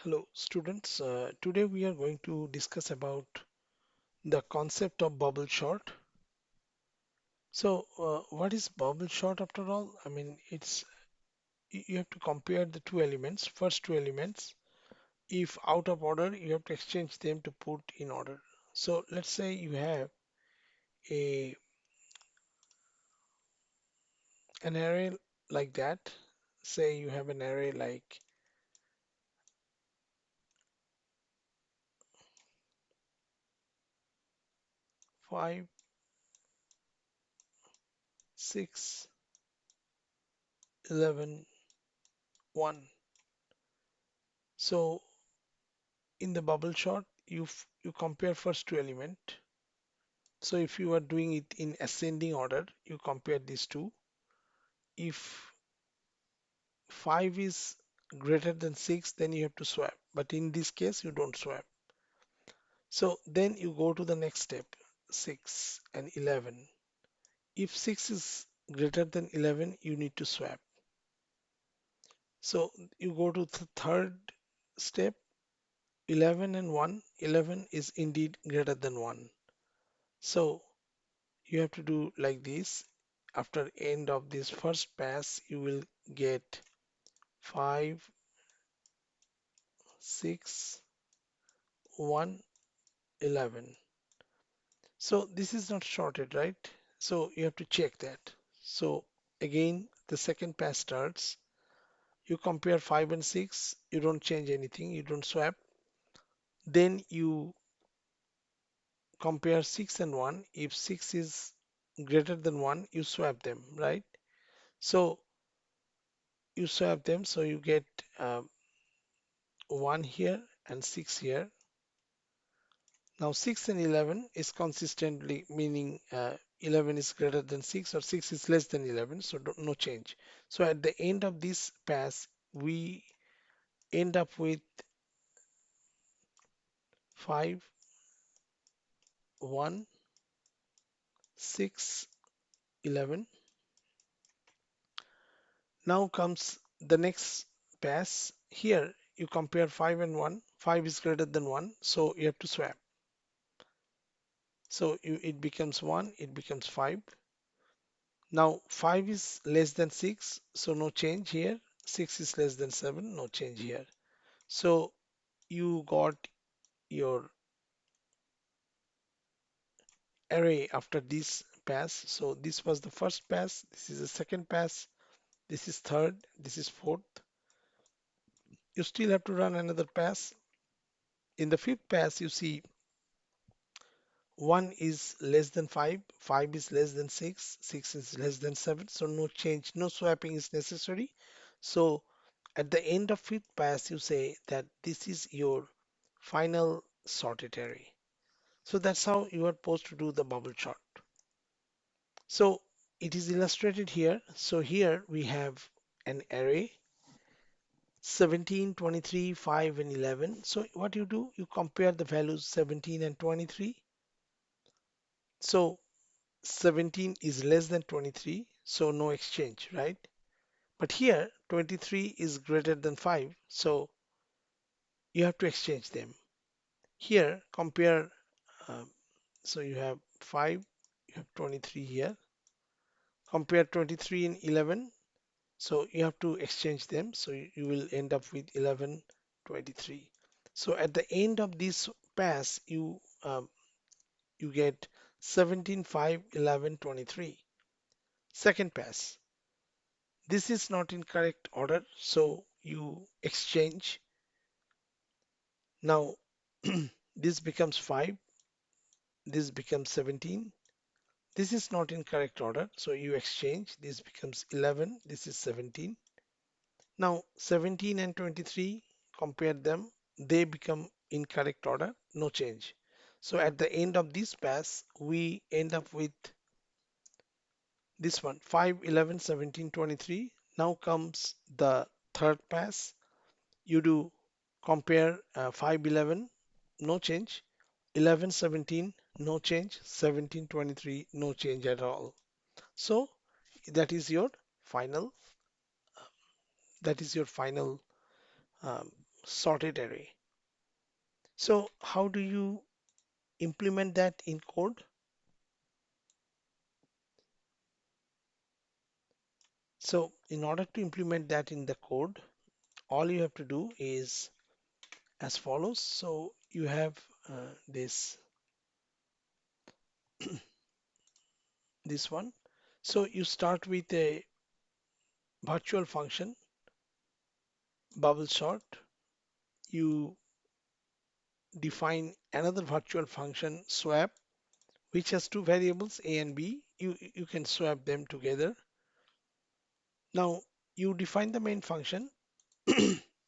Hello, students. Today we are going to discuss about the concept of bubble sort. What is bubble sort after all? I mean, you have to compare the two elements, first two elements. If out of order, you have to exchange them to put in order. So, let's say you have a an array like that. Say you have an array like 5, 6, 11, 1. So, in the bubble sort, you compare first two element. So if you are doing it in ascending order, you compare these two. If 5 is greater than 6, then you have to swap. But in this case, you don't swap. So then you go to the next step, 6 and 11. If 6 is greater than 11, you need to swap. So you go to the third step, 11 and 1. 11 is indeed greater than 1. So you have to do like this. After end of this first pass, you will get 5, 6, 1, 11. So this is not sorted, right? So you have to check that. So again, the second pass starts. You compare 5 and 6. You don't change anything. You don't swap. Then you compare 6 and 1. If 6 is greater than 1, you swap them, right? So you swap them. So you get 1 here and 6 here. Now 6 and 11 is consistently meaning 11 is greater than 6 or 6 is less than 11, so no change. So at the end of this pass, we end up with 5, 1, 6, 11. Now comes the next pass. Here you compare 5 and 1. 5 is greater than 1, so you have to swap. So it becomes 1, it becomes 5. Now 5 is less than 6, so no change here. 6 is less than 7, no change here. So you got your array after this pass. So this was the first pass, this is the second pass, this is third, this is fourth. You still have to run another pass. In the fifth pass, you see 1 is less than 5, 5 is less than 6, 6 is less than 7. So no change, no swapping is necessary. So at the end of fifth pass, you say that this is your final sorted array. So that's how you are supposed to do the bubble chart. So it is illustrated here. So here we have an array 17, 23, 5 and 11. So what you do, you compare the values 17 and 23. So 17 is less than 23, so no exchange, right? But here 23 is greater than 5, so you have to exchange them. Here compare, um, so you have 5, you have 23 here. Compare 23 and 11, so you have to exchange them. So you will end up with 11, 23. So at the end of this pass, you get 17, 5, 11, 23. Second pass. This is not in correct order, so you exchange. Now this becomes 5, this becomes 17. This is not in correct order, so you exchange. This becomes 11, this is 17. Now 17 and 23, compare them, they become in correct order, no change. So at the end of this pass, we end up with this one, 5, 11, 17, 23. Now comes the third pass. You do compare 5, 11, no change. 11, 17, no change. 17, 23, no change at all. So that is your final, that is your final um, sorted array. So how do you implement that in code? So in order to implement that in the code, all you have to do is as follows. So you have this this one. So you start with a virtual function bubble sort. You define another virtual function swap, which has two variables a and b. You can swap them together. Now you define the main function.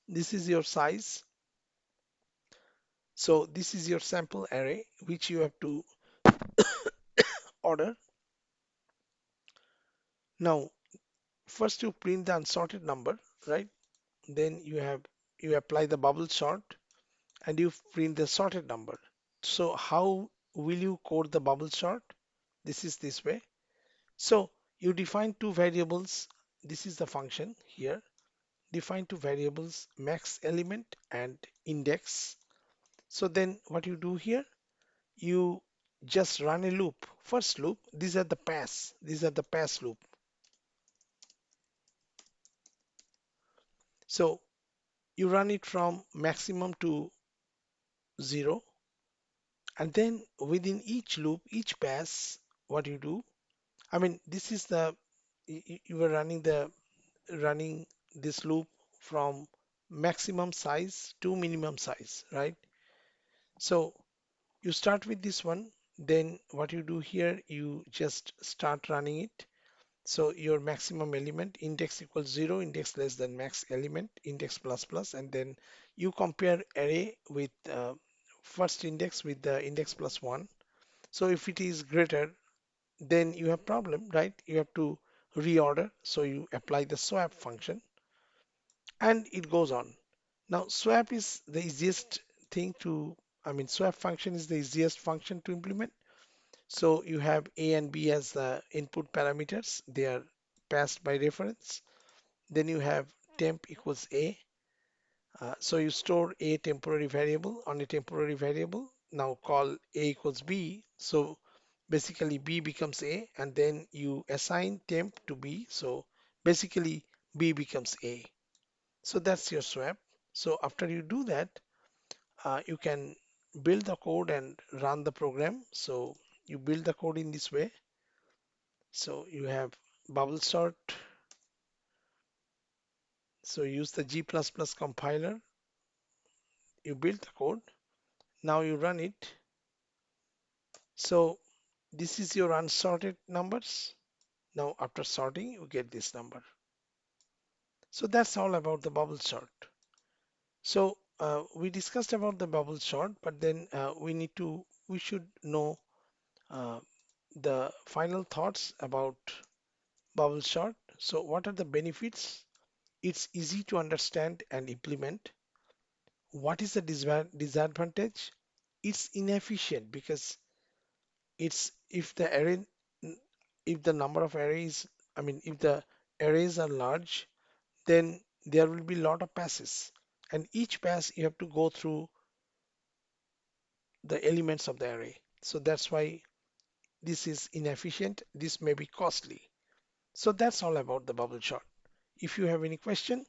This is your size. So this is your sample array, which you have to order. Now, first you print the unsorted number, right? Then you apply the bubble sort and you print the sorted number. So how will you code the bubble sort? This is this way. So you define two variables. This is the function here. Define two variables, max element and index. So then what you do here, you just run a loop. First loop, these are the pass loop. So you run it from maximum to 0, and then within each loop, each pass, what you do, I mean, this is the you were running this loop from maximum size to minimum size, right? So you start with this one, then what you do here, you just start running it. So your maximum element index equals 0, index less than max element, index plus plus, and then you compare array with first index with the index plus 1. So if it is greater, then you have problem, right? You have to reorder. So you apply the swap function and it goes on. Now swap is the easiest thing to, I mean, swap function is the easiest function to implement. So you have A and B as the input parameters. They are passed by reference. Then you have temp equals A. So you store a temporary variable on a temporary variable. Now call A equals B. So basically B becomes A and then you assign temp to B. So basically B becomes A. So that's your swap. So after you do that, you can build the code and run the program. So you build the code in this way. So you have bubble sort. So use the G++ compiler. You build the code. Now you run it. So this is your unsorted numbers. Now after sorting, you get this number. So that's all about the bubble sort. So we discussed about the bubble sort, but then we should know uh, the final thoughts about bubble sort. So what are the benefits? It's easy to understand and implement. What is the disadvantage? It's inefficient because it's if the number of arrays, I mean, if the arrays are large, then there will be a lot of passes. And each pass you have to go through the elements of the array. So that's why this is inefficient. This may be costly. So that's all about the bubble chart. If you have any question,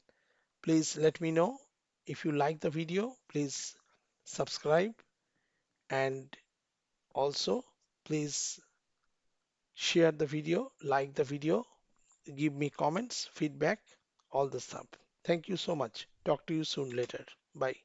please let me know. If you like the video, please subscribe and also please share the video, like the video, give me comments, feedback, all the stuff. Thank you so much. Talk to you soon later. Bye.